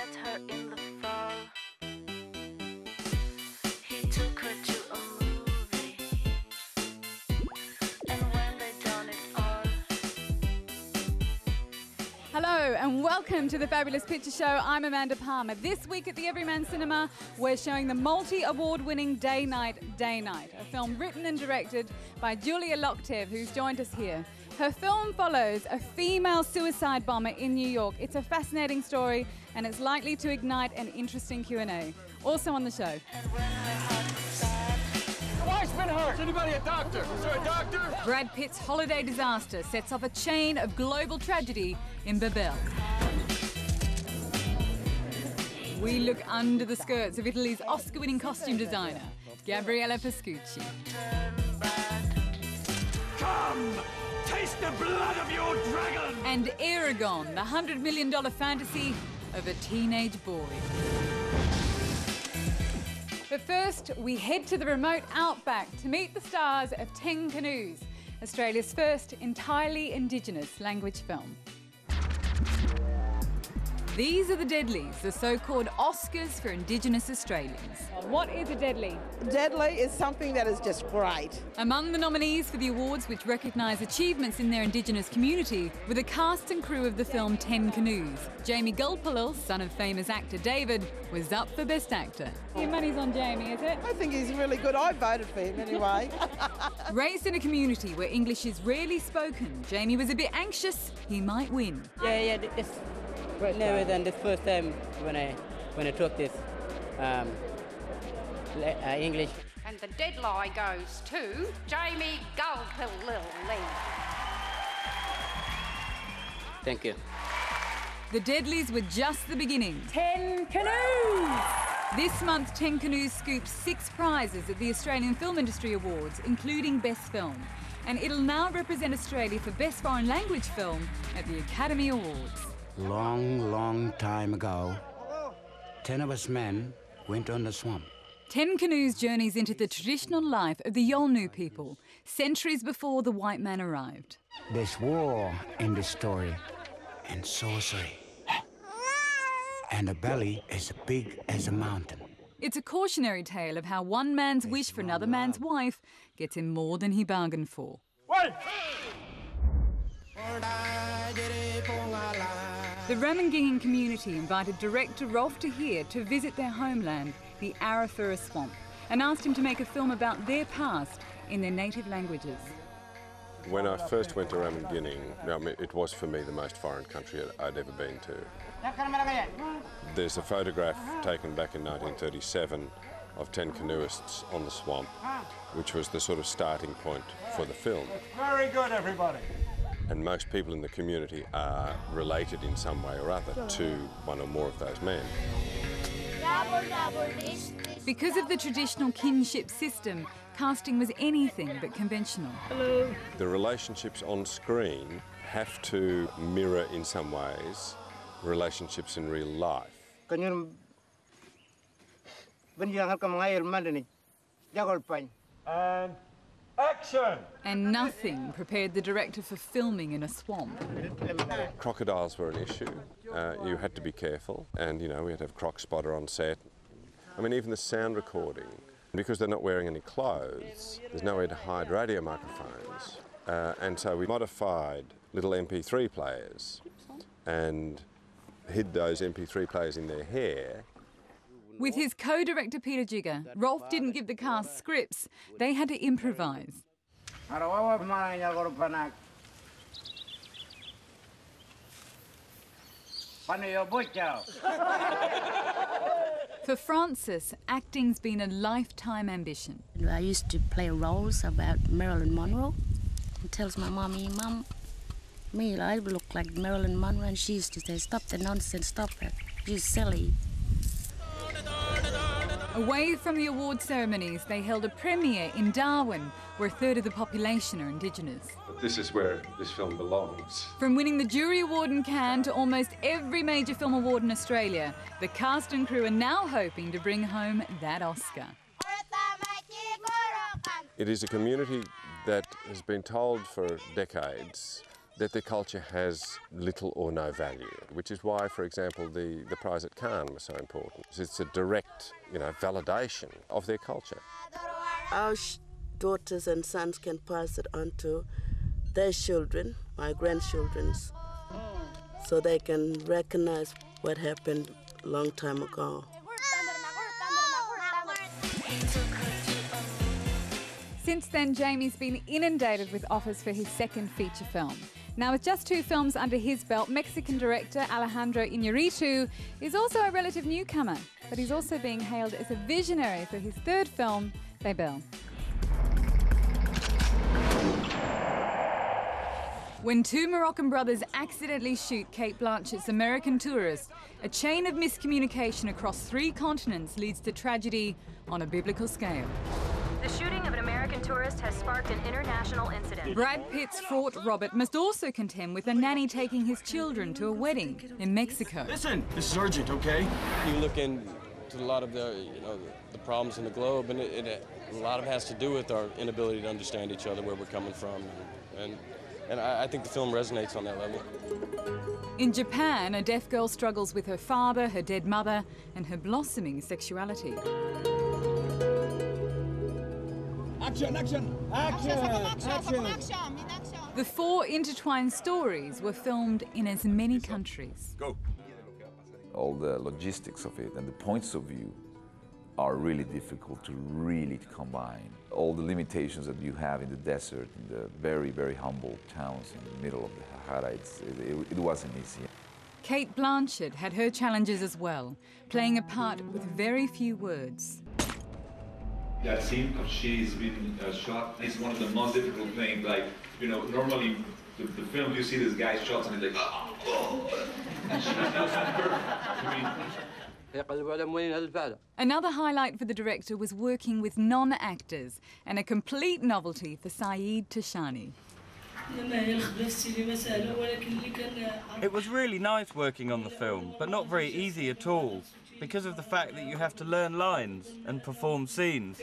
met her in the fall. He took her to a movie, and when they done it all. Hello and welcome to the Fabulous Picture Show. I'm Amanda Palmer. This week at the Everyman Cinema, we're showing the multi-award-winning Day Night, a film written and directed by Julia Loktev, who's joined us here. Her film follows a female suicide bomber in New York. It's a fascinating story and it's likely to ignite an interesting Q&A. Also on the show. Wife's been hurt. Is anybody a doctor? Is there a doctor? Brad Pitt's holiday disaster sets off a chain of global tragedy in Babel. We look under the skirts of Italy's Oscar-winning costume designer, Gabriella Pascucci. Come! Taste the blood of your dragon! And Aragon, the $100 million fantasy of a teenage boy. But first, we head to the remote outback to meet the stars of 10 Canoes, Australia's first entirely Indigenous language film. These are the Deadlies, the so-called Oscars for Indigenous Australians. What is a Deadly? Deadly is something that is just great. Among the nominees for the awards which recognise achievements in their Indigenous community were the cast and crew of the film 10 Canoes. Jamie Gulpilil, son of famous actor David, was up for Best Actor. Your money's on Jamie, is it? I think he's really good. I voted for him anyway. Raised in a community where English is rarely spoken, Jamie was a bit anxious he might win. Yeah, this never than the first time when I took this English. And the deadline goes to Jamie Gulpilil. Thank you. The Deadlies were just the beginning. 10 Canoes! This month, 10 Canoes scooped 6 prizes at the Australian Film Industry Awards, including Best Film. And it'll now represent Australia for Best Foreign Language Film at the Academy Awards. Long time ago, 10 of us men went on the swamp. 10 Canoes journeys into the traditional life of the Yolngu people, centuries before the white man arrived. There's war in this story, and sorcery. And the belly is as big as a mountain. It's a cautionary tale of how one man's wish for another man's wife gets him more than he bargained for. Wait! The Ramangingin community invited director Rolf de Heer to visit their homeland, the Arafura Swamp, and asked him to make a film about their past in their native languages. When I first went to Ramangingin, it was for me the most foreign country I'd ever been to. There's a photograph taken back in 1937 of 10 canoeists on the swamp, which was the sort of starting point for the film. Very good, everybody. And most people in the community are related in some way or other to one or more of those men. Because of the traditional kinship system, casting was anything but conventional. Hello. The relationships on screen have to mirror in some ways relationships in real life. And action! And nothing prepared the director for filming in a swamp. Crocodiles were an issue. You had to be careful, and we had to have Croc Spotter on set. I mean, even the sound recording, because they're not wearing any clothes, there's nowhere to hide radio microphones, and so we modified little MP3 players and hid those MP3 players in their hair. With his co-director Peter Jigger, Rolf didn't give the cast scripts. They had to improvise. For Francis, acting's been a lifetime ambition. I used to play roles about Marilyn Monroe. He tells my mommy, Mom, me, I look like Marilyn Monroe, and she used to say, stop the nonsense, stop it, you're silly. Away from the award ceremonies, they held a premiere in Darwin, where a third of the population are Indigenous. This is where this film belongs. From winning the Jury Award in Cannes to almost every major film award in Australia, the cast and crew are now hoping to bring home that Oscar. It is a community that has been told for decades that their culture has little or no value, which is why, for example, the prize at Cannes was so important. It's a direct, validation of their culture. Our daughters and sons can pass it on to their children, my grandchildren's, so they can recognize what happened a long time ago. Since then, Jamie's been inundated with offers for his second feature film. Now, with just 2 films under his belt, Mexican director Alejandro Iñárritu is also a relative newcomer, but he's also being hailed as a visionary for his third film, Babel. When 2 Moroccan brothers accidentally shoot Cate Blanchett's American Tourist, a chain of miscommunication across 3 continents leads to tragedy on a biblical scale. The shooting of an American Tourist has sparked an international incident. Brad Pitt's fraught Robert must also contend with a nanny taking his children to a wedding in Mexico. Listen, this is urgent, okay? You look into a lot of the problems in the globe, and a lot of it has to do with our inability to understand each other, where we're coming from, and I think the film resonates on that level. In Japan, a deaf girl struggles with her father, her dead mother, and her blossoming sexuality. Action, action, action, action! The 4 intertwined stories were filmed in as many countries. Go. All the logistics of it and the points of view are really difficult to really combine. All the limitations that you have in the desert, in the very, very humble towns in the middle of the Sahara, it wasn't easy. Cate Blanchett had her challenges as well, playing a part with very few words. That scene, because she's been shot, is one of the most difficult things. Like, normally the film, you see this guy shot and he's like, oh. And she does perfect. Another highlight for the director was working with non-actors, and a complete novelty for Saeed Tashani. It was really nice working on the film, but not very easy at all, because of the fact that you have to learn lines and perform scenes.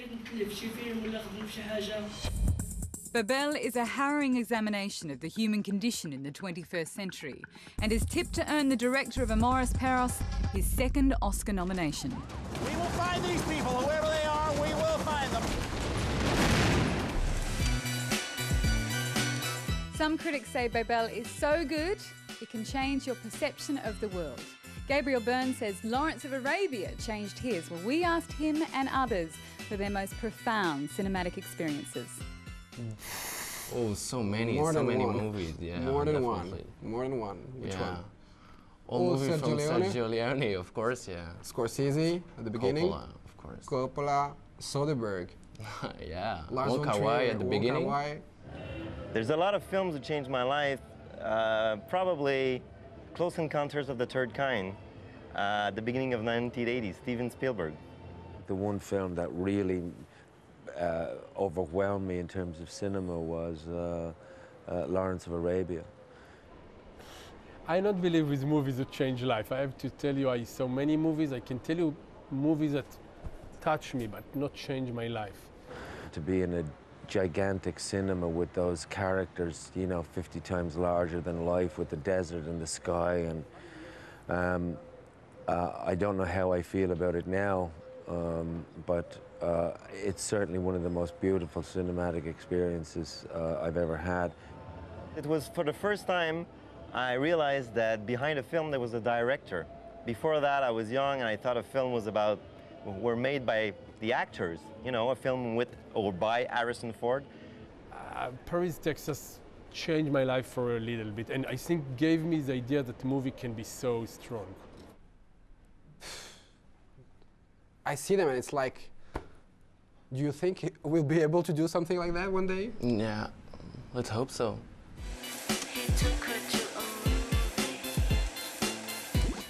Babel is a harrowing examination of the human condition in the 21st century and is tipped to earn the director of Amoris Peros his second Oscar nomination. We will find these people, whoever they are, we will find them. Some critics say Babel is so good, it can change your perception of the world. Gabriel Byrne says Lawrence of Arabia changed his. Well, we asked him and others for their most profound cinematic experiences. Oh, so many movies. Yeah, more than definitely. More than one. Which one? All movies from Sergio Leone, of course, yeah. Scorsese at the beginning. Coppola, of course. Coppola, Soderbergh. Yeah. Lars Wong Kar-wai at the beginning. There's a lot of films that changed my life. Probably Close Encounters of the Third Kind, at the beginning of 1980s, Steven Spielberg. The one film that really overwhelmed me in terms of cinema was Lawrence of Arabia. I don't believe with movies that change life. I have to tell you, I saw many movies. I can tell you movies that touch me but not change my life. To be in a gigantic cinema with those characters, 50 times larger than life, with the desert and the sky, and I don't know how I feel about it now, but it's certainly one of the most beautiful cinematic experiences I've ever had. It was for the first time I realized that behind a film there was a director. Before that I was young and I thought a film was were made by the actors, a film with or by Harrison Ford. Paris, Texas changed my life for a little bit, and I think gave me the idea that the movie can be so strong. I see them and it's like, do you think we'll be able to do something like that one day? Yeah, let's hope so.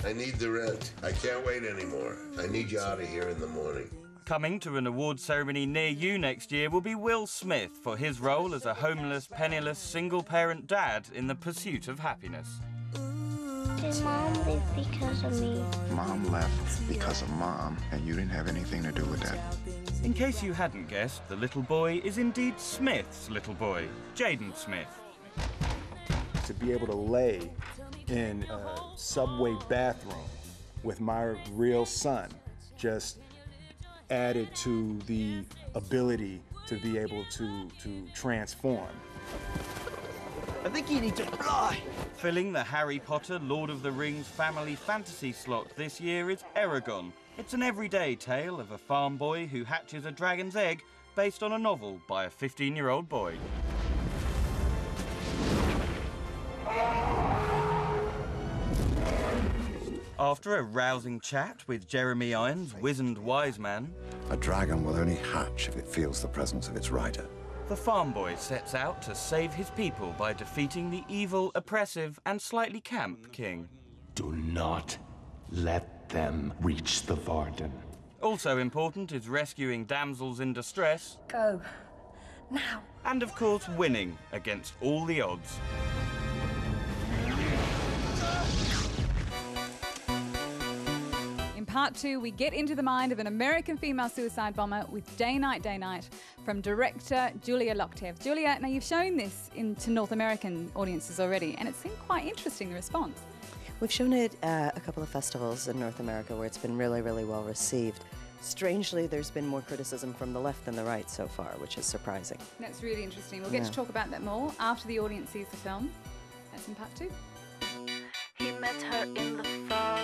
I need the rent. I can't wait anymore. I need you out of here in the morning. Coming to an awards ceremony near you next year will be Will Smith for his role as a homeless, penniless, single-parent dad in the pursuit of happiness. Did Mom leave because of me? Mom left because of Mom, and you didn't have anything to do with that. In case you hadn't guessed, the little boy is indeed Smith's little boy, Jaden Smith. to be able to lay in a subway bathroom with my real son just added to the ability to be able to transform. I think you need to fly. Filling the Harry Potter Lord of the Rings family fantasy slot this year is Eragon. It's an everyday tale of a farm boy who hatches a dragon's egg based on a novel by a 15-year-old boy. After a rousing chat with Jeremy Irons, wizened wise man, A dragon will only hatch if it feels the presence of its rider. the farm boy sets out to save his people by defeating the evil, oppressive, and slightly camp king. Do not let them reach the Varden. Also important is rescuing damsels in distress. Go. Now. And of course, winning against all the odds. In part 2, we get into the mind of an American female suicide bomber with Day Night, Day Night from director Julia Loktev. Julia, now you've shown this to North American audiences already, and it seemed quite interesting, the response. We've shown it at a couple of festivals in North America where it's been really, really well received. Strangely, there's been more criticism from the left than the right so far, which is surprising. That's really interesting. We'll get to talk about that more after the audience sees the film. That's in part 2. He met her in the fall.